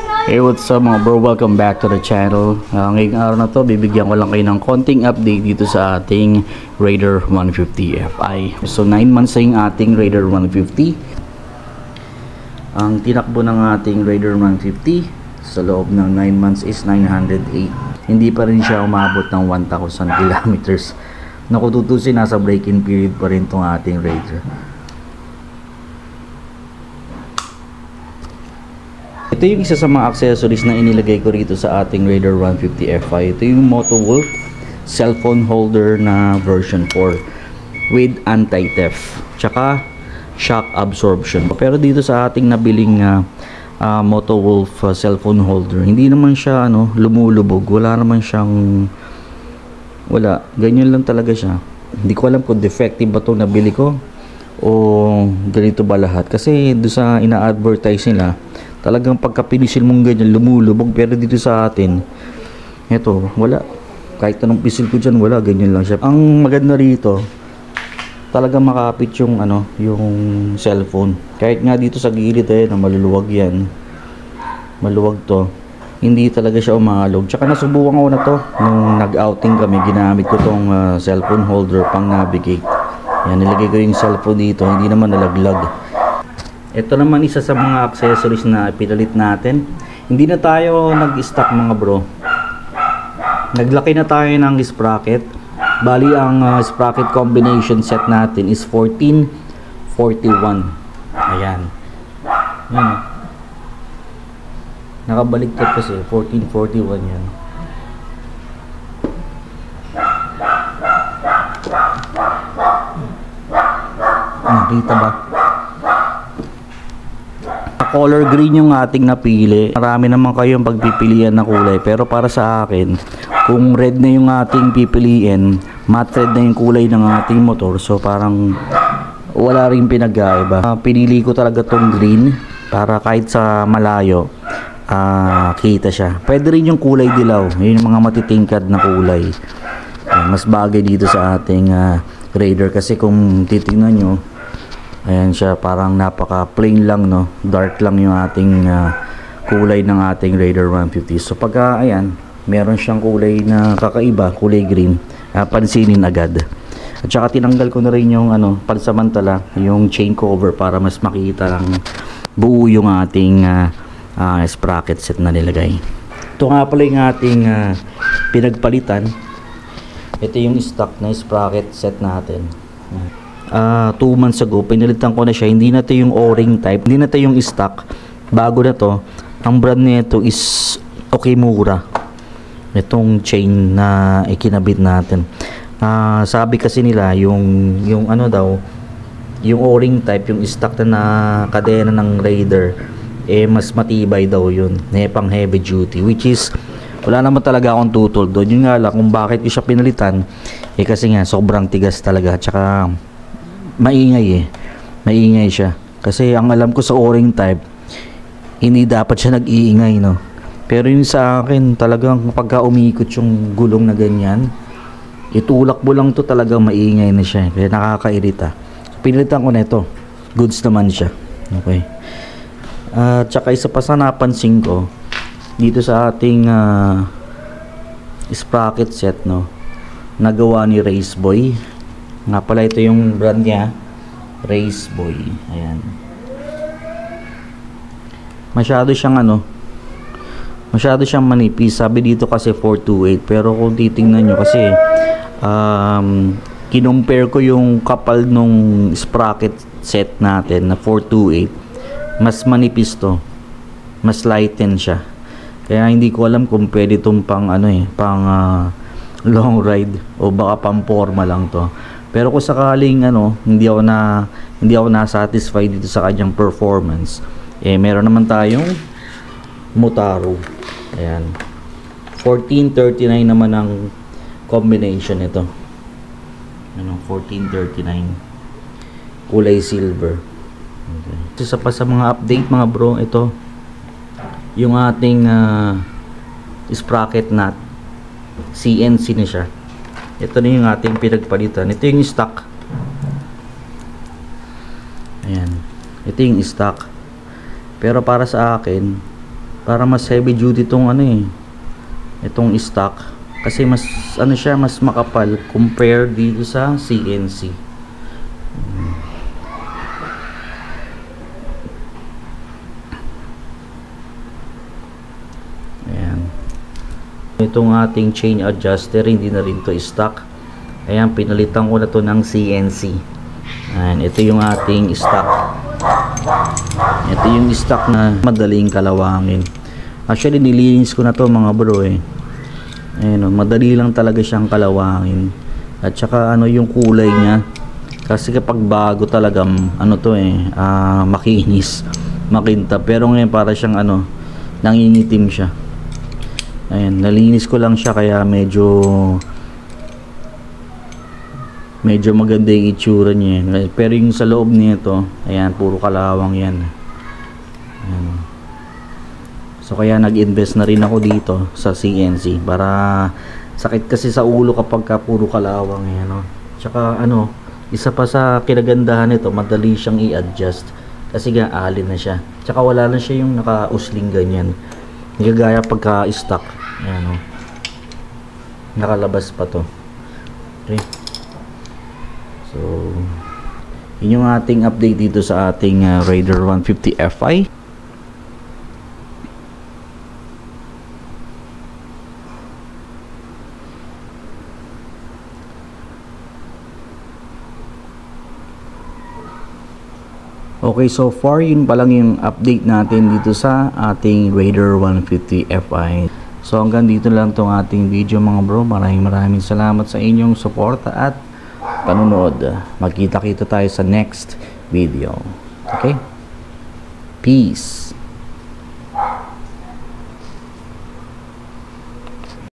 Hey, what's up mga bro? Welcome back to the channel. Ngayong araw na to, bibigyan ko lang kayo ng konting update dito sa ating Raider 150 Fi. So 9 months na yung ating Raider 150. Ang tinakbo ng ating Raider 150 sa loob ng 9 months is 908. Hindi pa rin siya umabot ng 1,000 kilometers. Naku, tutusin, nasa break-in period pa rin itong ating Raider. Ito yung isa sa mga accessories na inilagay ko rito sa ating Raider 150 Fi. Ito yung Motowolf cellphone holder na version 4 with anti-theft tsaka shock absorption. Pero dito sa ating nabiling Motowolf cellphone holder, hindi naman siya lumulubog. Wala naman siyang ganyan lang talaga siya. Hindi ko alam kung defective ba itong nabili ko o ganito ba lahat, kasi doon sa ina-advertise nila talagang pagka pinisil mong ganyan lumulubog, pero dito sa atin eto wala. Kahit anong pisil ko dyan, wala, ganyan lang siya. Ang maganda rito, talagang makapit yung yung cellphone. Kahit nga dito sa gilid na maluluwag yan, maluwag to, hindi talaga siya umalog. Tsaka nasubukan ko na to nung nag-outing kami, ginamit ko tong cellphone holder pang navigate. Yan, nilagay ko yung cellphone dito, hindi naman nalaglag. Ito naman isa sa mga accessories na pinalit natin. Hindi na tayo nag-stock mga bro. Naglaki na tayo ng sprocket. Bali ang sprocket combination set natin is 1441. Ayan. Yan. Nakabaligtad kasi 1441 yan. Nakita ba? Color green yung ating napili. Marami naman kayong pagpipilian na kulay, pero para sa akin, kung red na yung ating pipiliin, matte red na yung kulay ng ating motor, so parang wala rin pinag-aiba. Pinili ko talaga tong green para kahit sa malayo kita siya. Pwede rin yung kulay dilaw, yun yung mga matitingkad na kulay. Mas bagay dito sa ating Raider, kasi kung titingnan nyo, ayan siya, parang napaka plain lang, dark lang yung ating kulay ng ating Raider 150. So pagka ayan, meron siyang kulay na kakaiba, kulay green, pansinin agad. At saka tinanggal ko na rin yung pansamantala, yung chain cover, para mas makita lang buo yung ating sprocket set na nilagay. Ito nga pala yung ating pinagpalitan. Ito yung stock na sprocket set natin. 2 months ago, pinalitan ko na siya. Hindi na ito yung O-ring type, hindi na ito yung stock, bago na to. Ang brand nito is Okimura, itong chain na ikinabit natin. Sabi kasi nila yung yung O-ring type, yung stock na kadena ng Raider, mas matibay daw yun, pang heavy duty, which is wala naman talaga akong tutol doon. Yun nga lang kung bakit ko siya pinalitan, kasi nga sobrang tigas talaga, tsaka maingay maingay siya. Kasi ang alam ko sa O-ring type, hindi dapat siya nag-iingay, pero yun sa akin, talagang pagka umikot yung gulong na ganyan, itulak mo lang to, talagang maingay na siya, kaya nakakairita. So, pinalitan ko na ito, goods naman siya. Okay. Tsaka isa pa sa napansin ko dito sa ating sprocket set, nagawa ni Raceboy. Nga pala, ito yung brand niya, Raceboy. Ayan. Masyado siyang manipis. Sabi dito kasi 428, pero kung titingnan nyo kasi kinumpare ko yung kapal nung sprocket set natin na 428, mas manipis to, mas lighten siya. Kaya hindi ko alam kung pwede itong pang long ride o baka pang forma lang to. Pero kung sakaling hindi ako na-satisfied dito sa kanyang performance, meron naman tayong Motaro. Ayan. 1439 naman ang combination nito. 1439. Kulay silver. Okay. Isa pa sa mga update mga bro, ito yung ating sprocket nut, CNC na siya. Ito na yung ating pinagpalitan. Ito yung stock. Ayan. Ito yung stock. Pero para sa akin, para mas heavy duty tong ano eh, itong stock, kasi mas ano siya, mas makapal compare dito sa CNC. Ayan. Itong ating chain adjuster, hindi na rin to stock. Ayan, pinalitan ko na to ng CNC. Ayan, ito yung ating stock. Ito yung stock na madaling kalawangin. Actually, nilinis ko na to mga bro eh. Ayan, madali lang talaga siyang kalawangin. At saka ano yung kulay niya. Kasi kapag bago talaga, ano to eh, makinis, makintab. Pero ngayon para siyang ano, nangingitim siya. Ayan, nalinis ko lang siya kaya medyo maganda yung itsura niya. Pero yung sa loob nito, ayan, puro kalawang yan. Ayan. So kaya nag-invest na rin ako dito sa CNC para sakit kasi sa ulo kapag ka puro kalawang yan, no? Tsaka ano, isa pa sa kinagandahan nito, madali siyang i-adjust kasi nga alin na siya. Tsaka wala na siya yung naka-usling ganyan. Hindi kagaya pagka stock. Ayan, no? Nakalabas pa to. Okay. So yun yung ating update dito sa ating Raider 150 Fi. Okay, so far yun pa lang yung update natin dito sa ating Raider 150 Fi. So hanggang dito lang tong ating video mga bro. Maraming salamat sa inyong suporta at panonood. Magkita-kita tayo sa next video. Okay? Peace.